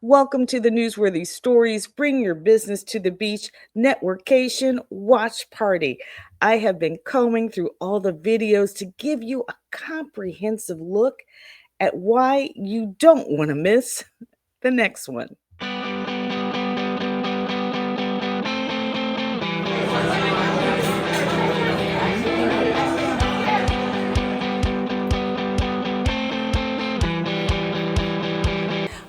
Welcome to the Newsworthy Stories Bring Your Business to the Beach NetWORKcation Watch Party. I have been combing through all the videos to give you a comprehensive look at why you don't want to miss the next one.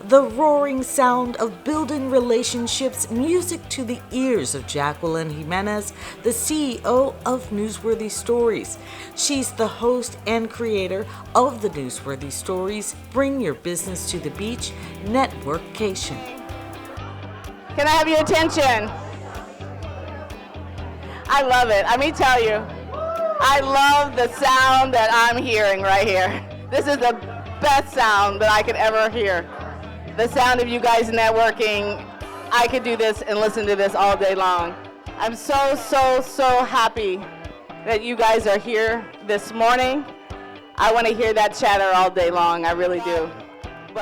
The roaring sound of building relationships, music to the ears of Jacqueline Jimenez, the CEO of Newsworthy Stories. She's the host and creator of the Newsworthy Stories Bring Your Business to the Beach NetWORKcation. Can I have your attention? I love it. Let me tell you, I love the sound that I'm hearing right here. This is the best sound that I could ever hear. The sound of you guys networking. I could do this and listen to this all day long. I'm so happy that you guys are here this morning. I want to hear that chatter all day long. I really do.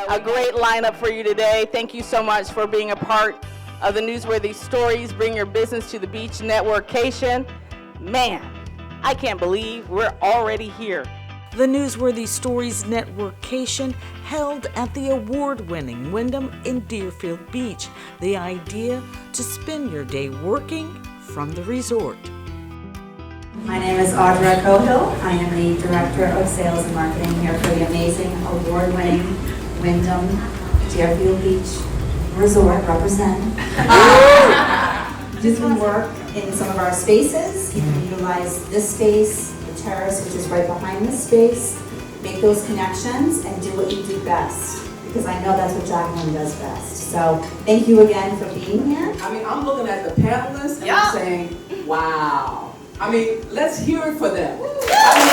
A great lineup for you today. Thank you so much for being a part of the Newsworthy Stories Bring Your Business to the Beach NetWORKcation. Man, I can't believe we're already here. The Newsworthy Stories NetWORKcation held at the award-winning Wyndham in Deerfield Beach. The idea to spend your day working from the resort. My name is Audra Cohill. I am the Director of Sales and Marketing here for the amazing award-winning Wyndham Deerfield Beach Resort. Represent. You can work in some of our spaces. You can utilize this space, terrace, which is right behind this space, make those connections and do what you do best, because I know that's what Jacqueline does best. So thank you again for being here. I mean, I'm looking at the panelists and I'm saying, wow. I mean, let's hear it for them. I mean,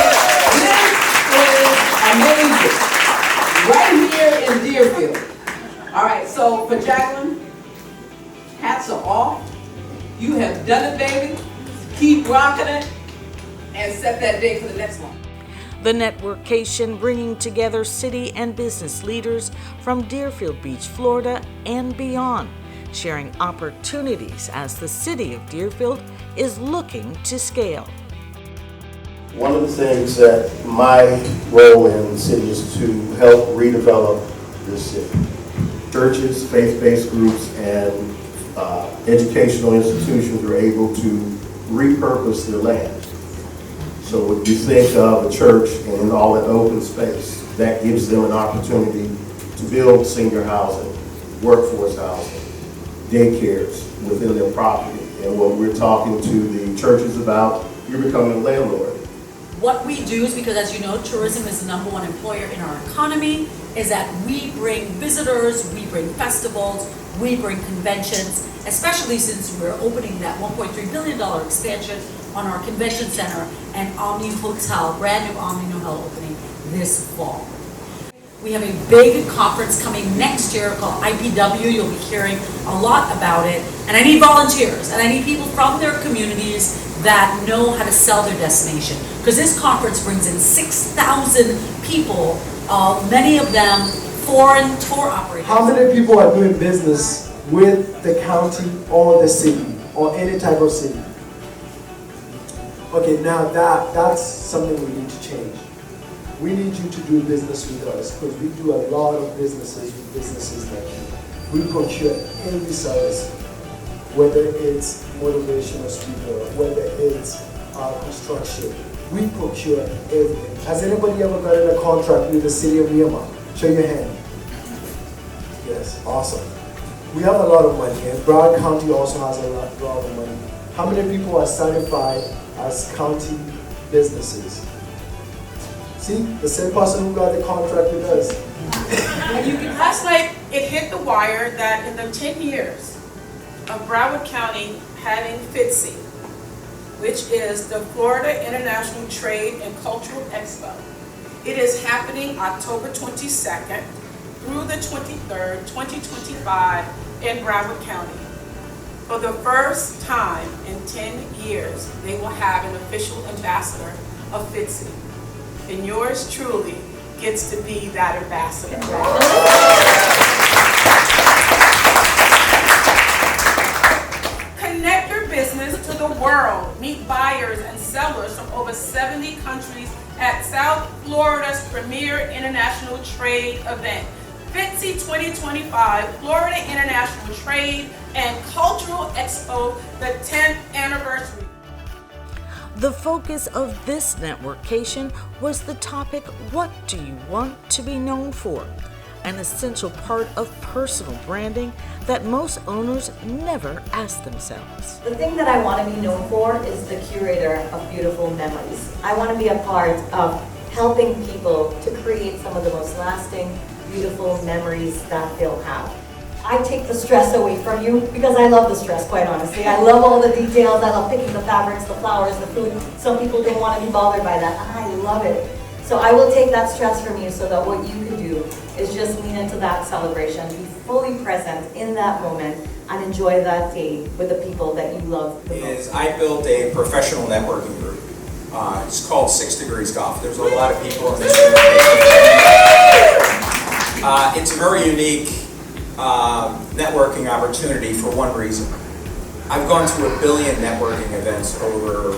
this is amazing. Right here in Deerfield. All right, so for Jacqueline, hats are off. You have done it, baby. Keep rocking it. And set that date for the next one. The NetWORKcation bringing together city and business leaders from Deerfield Beach, Florida, and beyond, sharing opportunities as the city of Deerfield is looking to scale. One of the things that my role in the city is to help redevelop this city. Churches, faith-based groups, and educational institutions are able to repurpose their land. So when you think of a church and all that open space, that gives them an opportunity to build senior housing, workforce housing, daycares within their property. And what we're talking to the churches about, you're becoming a landlord. What we do is, because as you know, tourism is the #1 employer in our economy, is that we bring visitors, we bring festivals, we bring conventions, especially since we're opening that $1.3 billion expansion on our convention center and Omni Hotel, brand new Omni Hotel opening this fall. We have a big conference coming next year called IPW. You'll be hearing a lot about it. And I need volunteers, and I need people from their communities that know how to sell their destination. Because this conference brings in 6,000 people, many of them foreign tour operators. How many people are doing business with the county or the city or any type of city? Okay, now that's something we need to change. We need you to do business with us, because we do a lot of businesses with businesses like you. We procure every service, whether it's motivational speaker, whether it's construction. We procure everything. Has anybody ever gotten a contract with the city of Miami? Show your hand. Yes, awesome. We have a lot of money, and Broward County also has a lot of money. How many people are certified as county businesses? See, the same person who got the contract with us. Last night, it hit the wire that in the 10 years of Broward County having FITSE, which is the Florida International Trade and Cultural Expo, it is happening October 22nd through the 23rd, 2025 in Broward County. For the first time in 10 years, they will have an official ambassador of FITSE. And yours truly gets to be that ambassador. Trade event. FITSE 2025, Florida International Trade and Cultural Expo, the 10th anniversary. The focus of this networkcation was the topic, what do you want to be known for? An essential part of personal branding that most owners never ask themselves. The thing that I want to be known for is the curator of beautiful memories. I want to be a part of helping people to create some of the most lasting, beautiful memories that they'll have. I take the stress away from you because I love the stress, quite honestly. I love all the details. I love picking the fabrics, the flowers, the food. Some people don't want to be bothered by that. I love it. So I will take that stress from you so that what you can do is just lean into that celebration, be fully present in that moment, and enjoy that day with the people that you love the most. I built a professional networking group. It's called 6 Degrees Golf. There's a lot of people in this room. It's a very unique networking opportunity for one reason. I've gone to 1 billion networking events over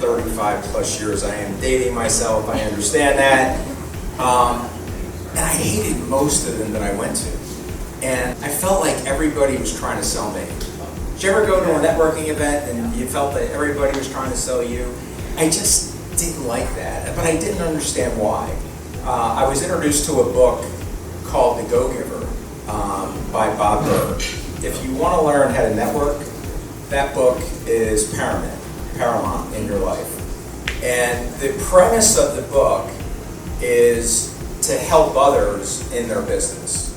35 plus years. I am dating myself, I understand that. And I hated most of them that I went to. And I felt like everybody was trying to sell me. Did you ever go to a networking event and you felt that everybody was trying to sell you? I just didn't like that, but I didn't understand why. I was introduced to a book called The Go-Giver by Bob Burr. If you want to learn how to network, that book is paramount in your life. And the premise of the book is to help others in their business.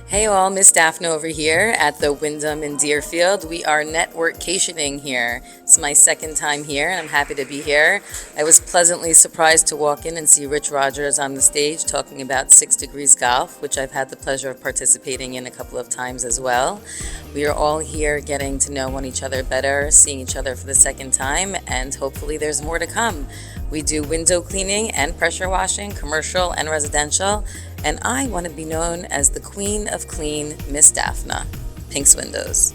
Hey all, Miss Daphne over here at the Wyndham in Deerfield. We are networkationing here. It's my second time here and I'm happy to be here. I was pleasantly surprised to walk in and see Rich Rogers on the stage talking about 6 Degrees Golf, which I've had the pleasure of participating in a couple of times as well. We are all here getting to know each other better, seeing each other for the second time, and hopefully there's more to come. We do window cleaning and pressure washing, commercial and residential, and I want to be known as the Queen of Clean, Miss Daphne. Pink's Windows.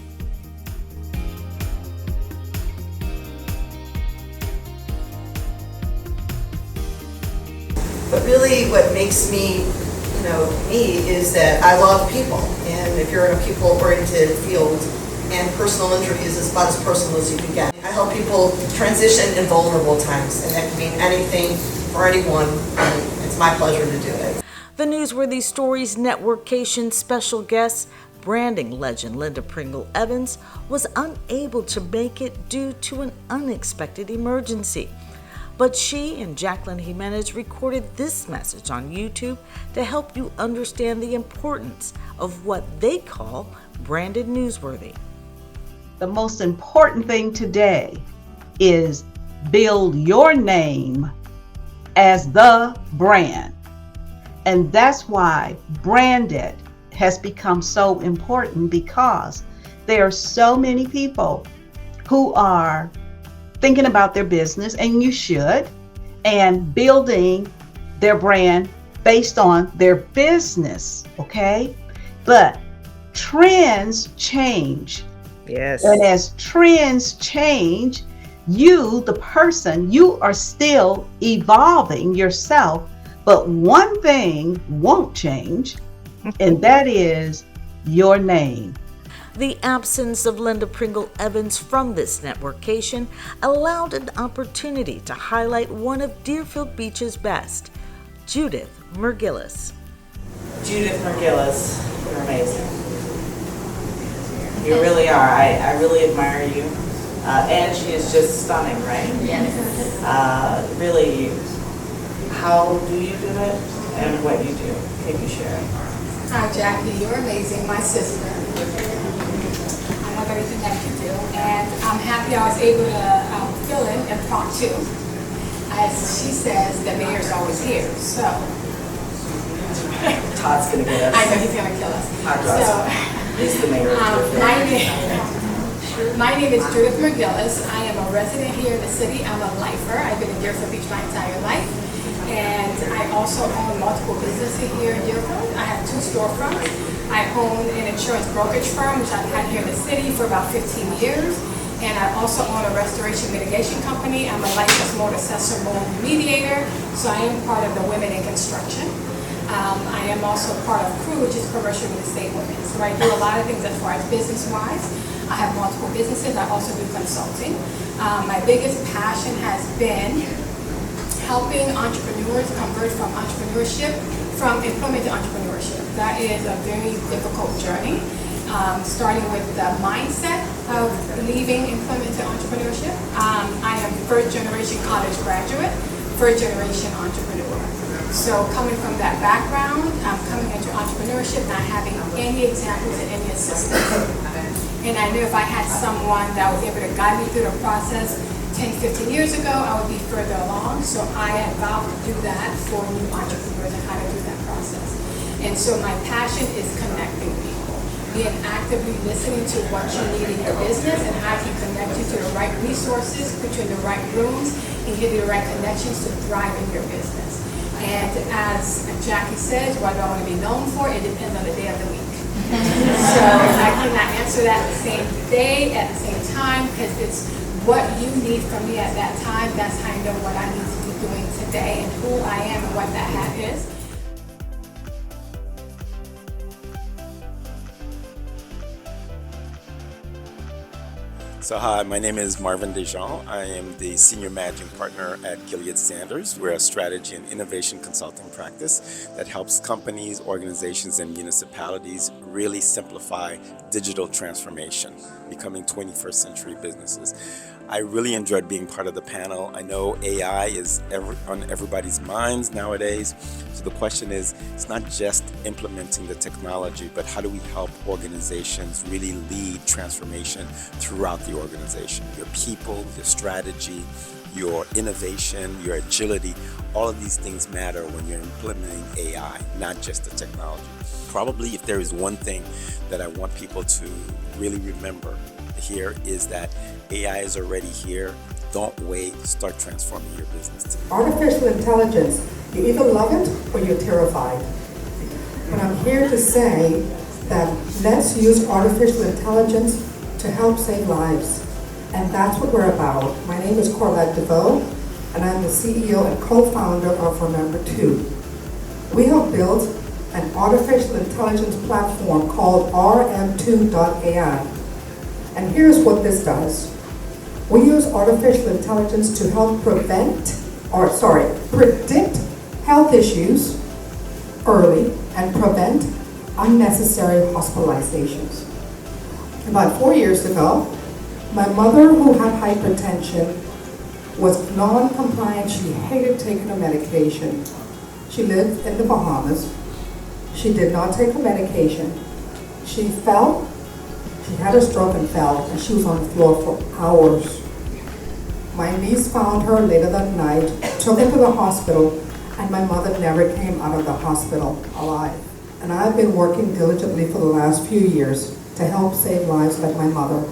But really what makes me, me is that I love people. And if you're in a people-oriented field, and personal injury is about as personal as you can get. I help people transition in vulnerable times, and that can mean anything for anyone, and it's my pleasure to do it. The Newsworthy Stories Networkation special guest, branding legend Linda Pringle Evans, was unable to make it due to an unexpected emergency. But she and Jacqueline Jimenez recorded this message on YouTube to help you understand the importance of what they call branded newsworthy. The most important thing today is build your name as the brand. And that's why branded has become so important, because there are so many people who are thinking about their business, and you should, and building their brand based on their business, okay? But trends change. Yes. And as trends change, you, the person, you are still evolving yourself, but one thing won't change, and that is your name. The absence of Linda Pringle Evans from this networkation allowed an opportunity to highlight one of Deerfield Beach's best, Judith Mergillis. Judith Mergillis, you're amazing. You really are. I really admire you. And she is just stunning, right? Yes. Really, how do you do it and what you do? Can you share? Hi, Jackie. You're amazing. My sister. I love everything that you do. And I'm happy I was able to fill in part 2. As she says, the mayor's always here. So. Todd's going to get us. I know he's going to kill us. He's the mayor. My name is Judith Mergillis. I am a resident here in the city. I'm a lifer. I've been in Deerfield Beach my entire life. And I also own multiple businesses here in Deerfield. I have 2 storefronts. I own an insurance brokerage firm, which I've had here in the city for about 15 years. And I also own a restoration mitigation company. I'm a licensed motor assessor, mold mediator. So I am part of the Women in Construction. I am also part of CREW, which is Commercial Real Estate Women. So I do a lot of things as far as business-wise. I have multiple businesses. I also do consulting. My biggest passion has been helping entrepreneurs convert from employment to entrepreneurship. That is a very difficult journey, starting with the mindset of leaving employment to entrepreneurship. I am first-generation college graduate, first-generation entrepreneur. So coming from that background, coming into entrepreneurship, not having any examples and any assistance. And I knew if I had someone that was able to guide me through the process 10, 15 years ago, I would be further along. So I had vowed to do that for new entrepreneurs and how to do that process. And so my passion is connecting people, being actively listening to what you need in your business and how to connect you to the right resources, put you in the right rooms, and give you the right connections to thrive in your business. And as Jackie says, what do I want to be known for? It depends on the day of the week. So I cannot answer that the same day, at the same time, because it's what you need from me at that time. That's how I know what I need to be doing today and who I am and what that hat is. So hi, my name is Marvin Dejean. I am the Senior Managing Partner at Gilead Sanders. We're a strategy and innovation consulting practice that helps companies, organizations, and municipalities really simplify digital transformation, becoming 21st century businesses. I really enjoyed being part of the panel. I know AI is on everybody's minds nowadays. So the question is, it's not just implementing the technology, but how do we help organizations really lead transformation throughout the organization? Your people, your strategy, your innovation, your agility, all of these things matter when you're implementing AI, not just the technology. Probably if there is one thing that I want people to really remember here is that AI is already here. Don't wait, start transforming your business today. Artificial intelligence, you either love it or you're terrified. But I'm here to say that let's use artificial intelligence to help save lives. And that's what we're about. My name is Corlette DeVoe, and I'm the CEO and co-founder of Remember 2. We have built an artificial intelligence platform called RM2.ai. And here's what this does. We use artificial intelligence to help predict health issues early and prevent unnecessary hospitalizations. About 4 years ago, my mother, who had hypertension, was non-compliant. She hated taking her medication. She lived in the Bahamas. She did not take her medication. She fell. She had a stroke and fell, and she was on the floor for hours. My niece found her later that night, took her to the hospital, and my mother never came out of the hospital alive. And I've been working diligently for the last few years to help save lives like my mother.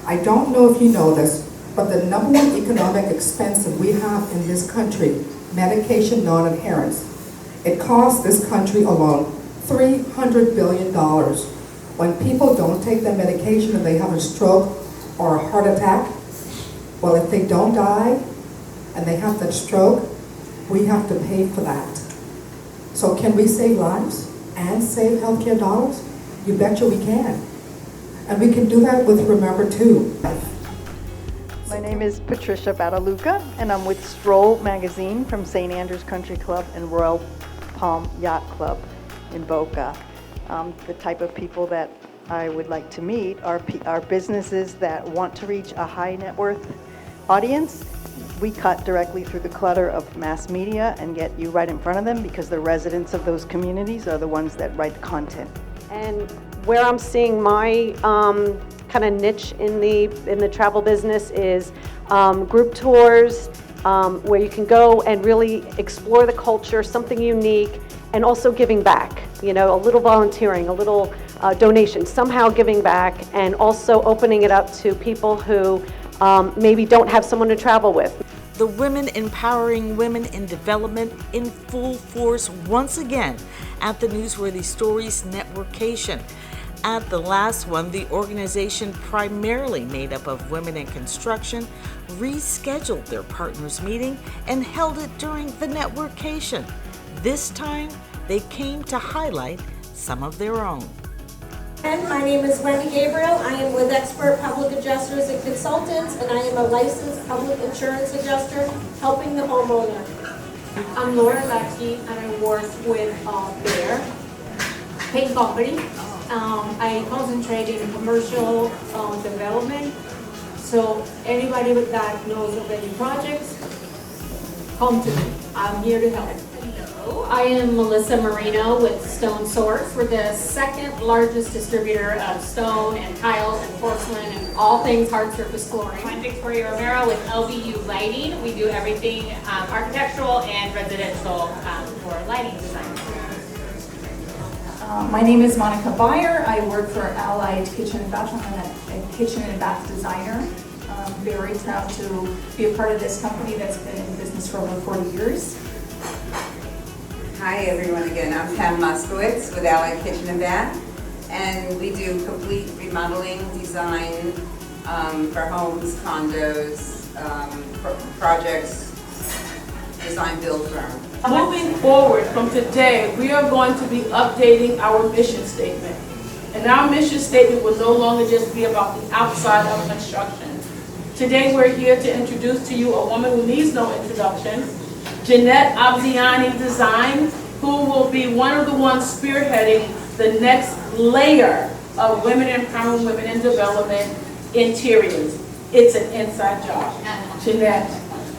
I don't know if you know this, but the number one economic expense that we have in this country, medication non-adherence, it costs this country alone $300 billion. When people don't take their medication and they have a stroke or a heart attack, well, if they don't die and they have that stroke, we have to pay for that. So can we save lives and save healthcare dollars? You betcha we can. And we can do that with Remember 2. My name is Patricia Badaluca, and I'm with Stroll Magazine from St. Andrews Country Club and Royal Palm Yacht Club in Boca. The type of people that I would like to meet are businesses that want to reach a high net worth audience. We cut directly through the clutter of mass media and get you right in front of them, because the residents of those communities are the ones that write the content. And where I'm seeing my kind of niche in the travel business is group tours, where you can go and really explore the culture, something unique, and also giving back. You know, a little volunteering, a little donation, somehow giving back, and also opening it up to people who maybe don't have someone to travel with. The Women Empowering Women in Development in full force once again at the Newsworthy Stories NetWORKcation. At the last one, the organization, primarily made up of women in construction, rescheduled their partners' meeting and held it during the NetWORKcation. This time, they came to highlight some of their own. And my name is Wendy Gabriel. I am with Expert Public Adjusters and Consultants, and I am a licensed public insurance adjuster helping the homeowner. I'm Laura Leckie, and I work with Bear Paint Company. I concentrate in commercial development. So anybody that knows of any projects, come to me. I'm here to help. I am Melissa Marino with Stone Source. We're the second largest distributor of stone and tile and porcelain and all things hard surface flooring. I'm Victoria Romero with LVU Lighting. We do everything architectural and residential for lighting design. My name is Monica Beyer. I work for Allied Kitchen and Bath. I'm a kitchen and bath designer. I'm very proud to be a part of this company that's been in business for over 40 years. Hi everyone again, I'm Pam Moskowitz with Allied Kitchen and Bath, and we do complete remodeling, design for homes, condos, projects, design build firm. Moving forward from today, we are going to be updating our mission statement. And our mission statement will no longer just be about the outside of construction. Today we're here to introduce to you a woman who needs no introduction, Jeanette Abziani Design, who will be one of the ones spearheading the next layer of women empowering women in development interiors. It's an inside job. Jeanette.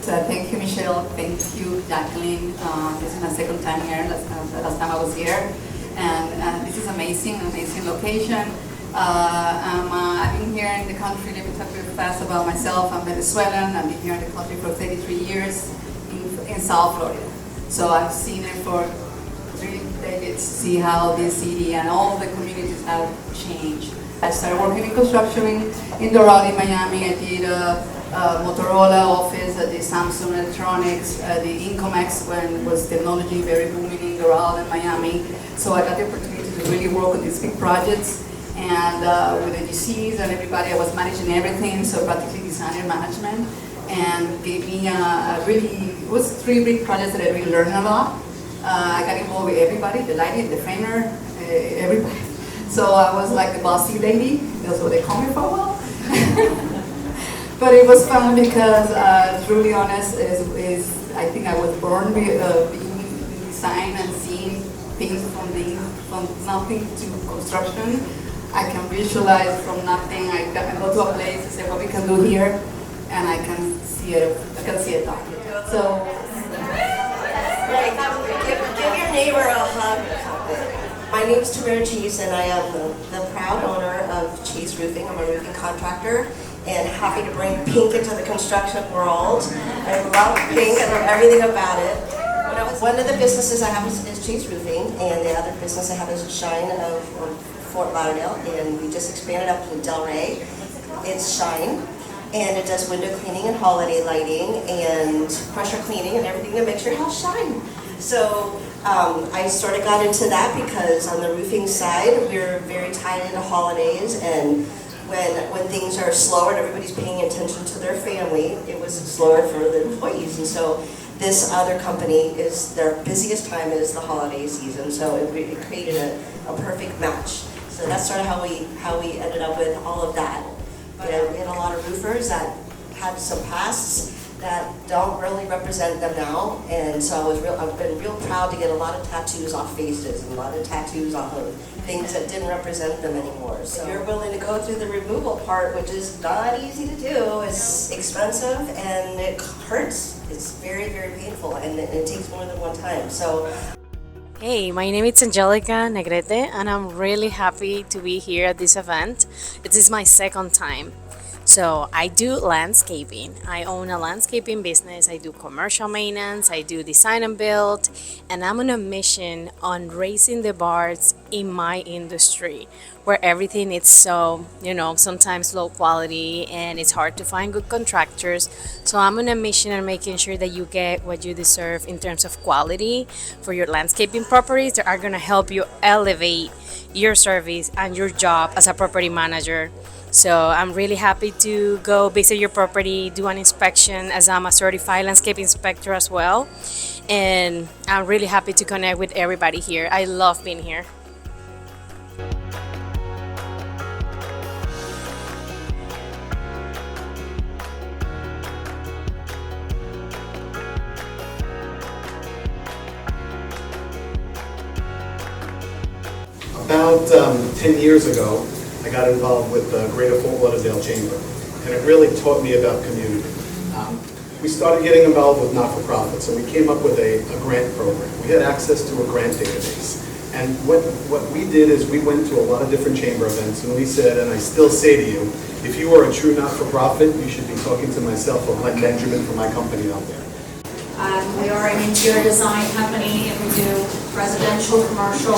Thank you, Michelle. Thank you, Jacqueline. This is my second time here. Last time I was here. And this is amazing location. I've been here in the country. Let me talk real fast about myself. I'm Venezuelan. I've been here in the country for 33 years in South Florida. So I've seen it for 3 decades, see how this city and all the communities have changed. I started working in construction in Doral, Miami. I did Motorola office, the Samsung Electronics, the Incomex when was technology very booming in Doral and Miami. So I got the opportunity to really work on these big projects. And with the GCs and everybody, I was managing everything, so practically designer management. And gave me it was 3 big projects that I really learned a lot. I got involved with everybody, the lighting, the framer, everybody. So I was like the bossy lady, that's what they call me for a while. But it was fun because, to be honest, is I think I was born being in design and seeing things from nothing to construction. I can visualize from nothing. I can go to a place and say what we can do here, and I can see it. I can see it done. So, give your neighbor a hug. My name is Tamara Cheese, and I am the proud owner of Cheese Roofing. I'm a roofing contractor, and happy to bring pink into the construction world. I love pink. I love everything about it. One of the businesses I have is Cheese Roofing, and the other business I have is Shine of Fort Lauderdale, and we just expanded up to Delray. It's Shine, and it does window cleaning and holiday lighting and pressure cleaning and everything to make your house shine. So I sort of got into that because on the roofing side, we're very tied into holidays, and when things are slower and everybody's paying attention to their family, it was slower for the employees. And so this other company, their busiest time is the holiday season, so it created a perfect match. So that's sort of how we ended up with all of that. But we had a lot of roofers that had some pasts that don't really represent them now, and so I've been real proud to get a lot of tattoos off faces and a lot of tattoos off of things that didn't represent them anymore. So if you're willing to go through the removal part, which is not easy to do, it's expensive and it hurts. It's very, very painful, and it takes more than one time. So. Hey, my name is Angelica Negrete, and I'm really happy to be here at this event. It is my second time. So I do landscaping. I own a landscaping business. I do commercial maintenance. I do design and build. And I'm on a mission on raising the bars in my industry where everything is so, sometimes low quality and it's hard to find good contractors. So I'm on a mission on making sure that you get what you deserve in terms of quality for your landscaping properties that are going to help you elevate your service and your job as a property manager So I'm really happy to go visit your property, do an inspection, as I'm a certified landscape inspector as well. And I'm really happy to connect with everybody here. I love being here. About 10 years ago, I got involved with the Greater Fort Lauderdale Chamber, and it really taught me about community. We started getting involved with not-for-profits, so we came up with a grant program. We had access to a grant database, and what we did is we went to a lot of different chamber events, and we said, and I still say to you, if you are a true not-for-profit, you should be talking to myself or Glenn Benjamin from my company out there. We are an interior design company, and we do residential, commercial,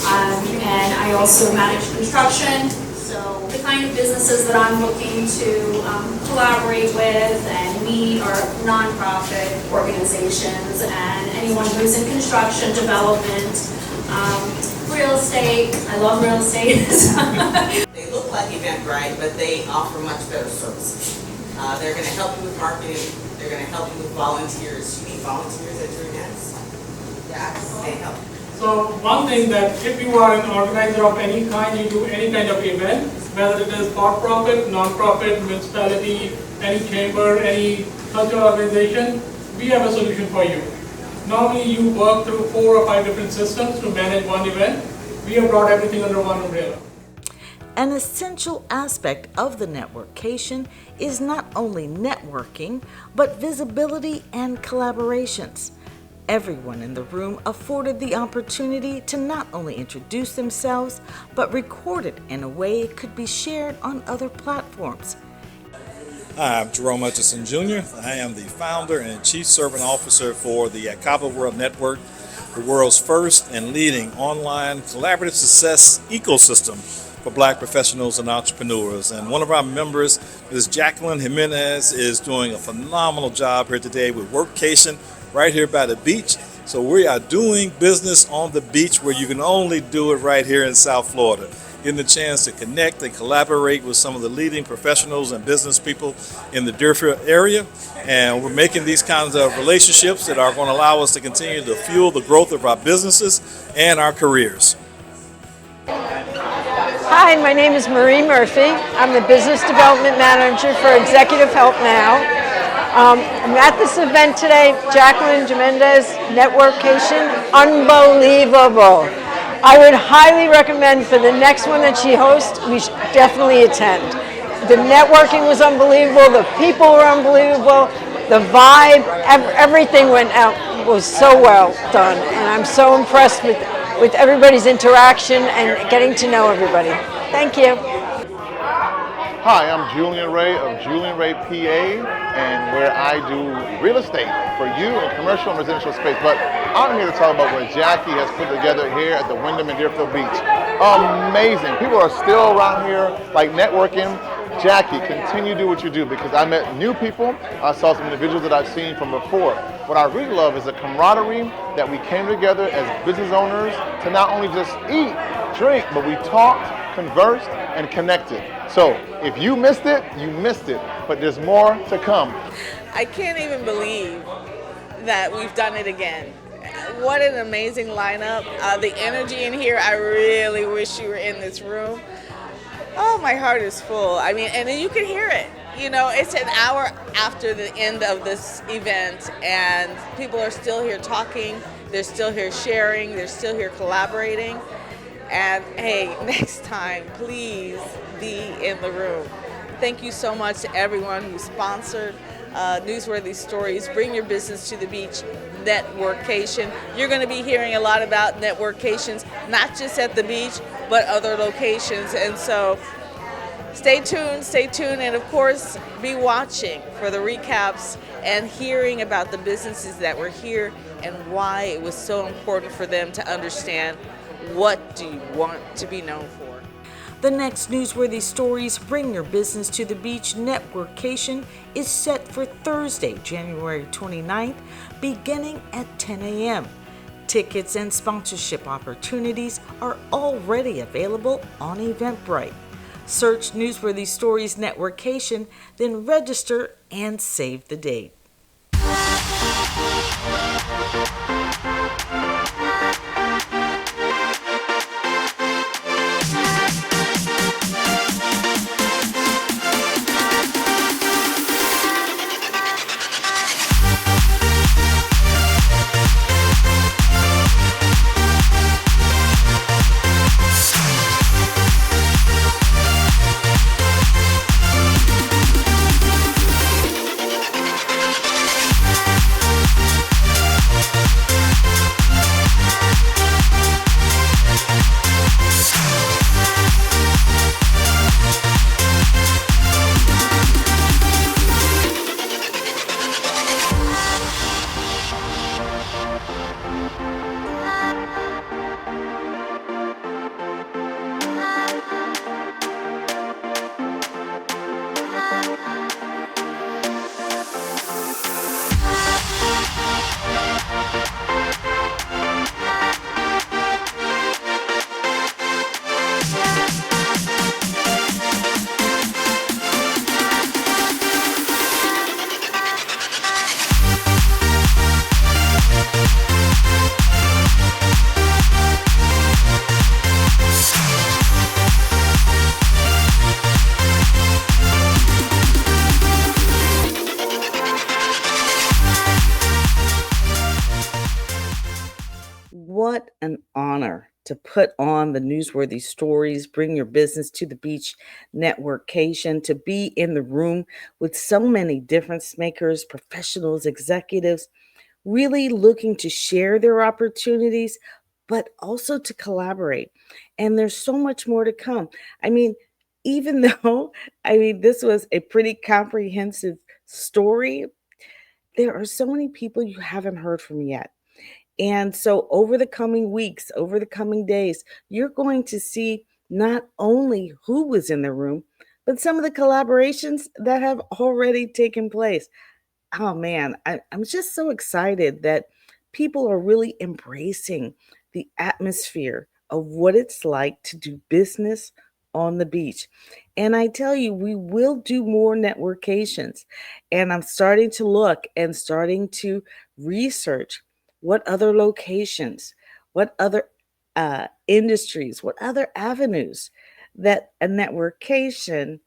and I also manage construction. So the kind of businesses that I'm looking to collaborate with and meet are nonprofit organizations and anyone who's in construction, development, real estate. I love real estate. They look like Eventbrite, but they offer much better services. They're going to help you with marketing. They're going to help you with volunteers. You need volunteers at your events? Yes, they help. So one thing that if you are an organizer of any kind, you do any kind of event, whether it is for-profit, non-profit, municipality, any chamber, any cultural organization, we have a solution for you. Normally you work through 4 or 5 different systems to manage one event. We have brought everything under one umbrella. An essential aspect of the networkcation is not only networking, but visibility and collaborations. Everyone in the room afforded the opportunity to not only introduce themselves, but record it in a way it could be shared on other platforms. Hi, I'm Jerome Hutchison Jr. I am the founder and Chief Servant Officer for the Akaba World Network, the world's first and leading online collaborative success ecosystem for Black professionals and entrepreneurs. And one of our members, Ms. Jacqueline Jimenez, is doing a phenomenal job here today with Workcation right here by the beach. So we are doing business on the beach where you can only do it right here in South Florida. Getting the chance to connect and collaborate with some of the leading professionals and business people in the Deerfield area. And we're making these kinds of relationships that are going to allow us to continue to fuel the growth of our businesses and our careers. Hi, my name is Marie Murphy. I'm the Business Development Manager for Executive Help Now. I'm at this event today, Jacqueline Jimenez, NetWORKcation, unbelievable. I would highly recommend for the next one that she hosts, we should definitely attend. The networking was unbelievable, the people were unbelievable, the vibe, everything went out, was so well done. And I'm so impressed with everybody's interaction and getting to know everybody. Thank you. Hi, I'm Julian Ray of Julian Ray PA, and where I do real estate for you in commercial and residential space. But I'm here to talk about what Jackie has put together here at the Wyndham in Deerfield Beach. Amazing. People are still around here like networking. Jackie, continue to do what you do, because I met new people. I saw some individuals that I've seen from before. What I really love is the camaraderie that we came together as business owners to not only just eat, drink, but we talked, conversed, and connected. So if you missed it, you missed it, but there's more to come. I can't even believe that we've done it again. What an amazing lineup. The energy in here, I really wish you were in this room. Oh, my heart is full. I mean, and you can hear it. You know, it's an hour after the end of this event, and people are still here talking, they're still here sharing, they're still here collaborating. And hey, next time, please be in the room. Thank you so much to everyone who sponsored Newsworthy Stories. Bring your business to the beach. NetWORKcation. You're going to be hearing a lot about networkations, not just at the beach, but other locations. And so stay tuned, and of course, be watching for the recaps and hearing about the businesses that were here and why it was so important for them to understand what do you want to be known for. The next Newsworthy Stories Bring Your Business to the Beach networkcation is set for Thursday, January 29th, beginning at 10 a.m. Tickets and sponsorship opportunities are already available on Eventbrite. Search Newsworthy Stories Networkcation, then register and save the date. What an honor to put on the Newsworthy Stories, Bring Your Business to the Beach Networkcation, to be in the room with so many difference makers, professionals, executives, really looking to share their opportunities, but also to collaborate. And there's so much more to come. I mean, even though, this was a pretty comprehensive story, there are so many people you haven't heard from yet. And so, over the coming weeks, over the coming days, you're going to see not only who was in the room, but some of the collaborations that have already taken place. Oh man, I'm just so excited that people are really embracing the atmosphere of what it's like to do business on the beach. And I tell you, we will do more networkations. And I'm starting to look and starting to research what other locations, what other industries, what other avenues that a networkation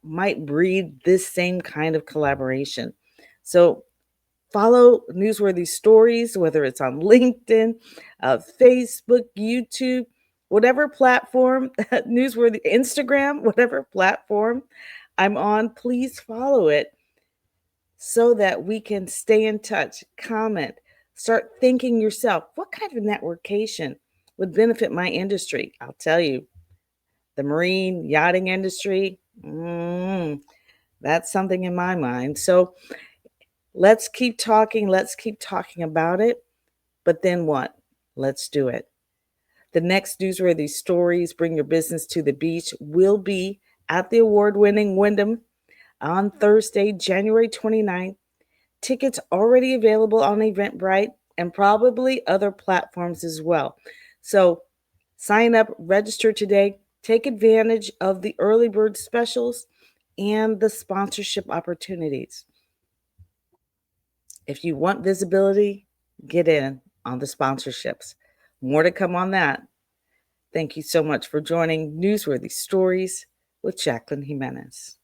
might breed this same kind of collaboration. So follow Newsworthy Stories, whether it's on LinkedIn, Facebook, YouTube, whatever platform, Newsworthy, Instagram, whatever platform I'm on, please follow it so that we can stay in touch, comment, start thinking yourself, what kind of networkation would benefit my industry? I'll tell you, the marine yachting industry, that's something in my mind. So let's keep talking. Let's keep talking about it. But then what? Let's do it. The next Newsworthy Stories, Bring Your Business to the Beach, will be at the award-winning Wyndham on Thursday, January 29th. Tickets already available on Eventbrite and probably other platforms as well. So sign up, register today, take advantage of the early bird specials and the sponsorship opportunities. If you want visibility, get in on the sponsorships. More to come on that. Thank you so much for joining Newsworthy Stories with Jacqueline Jimenez.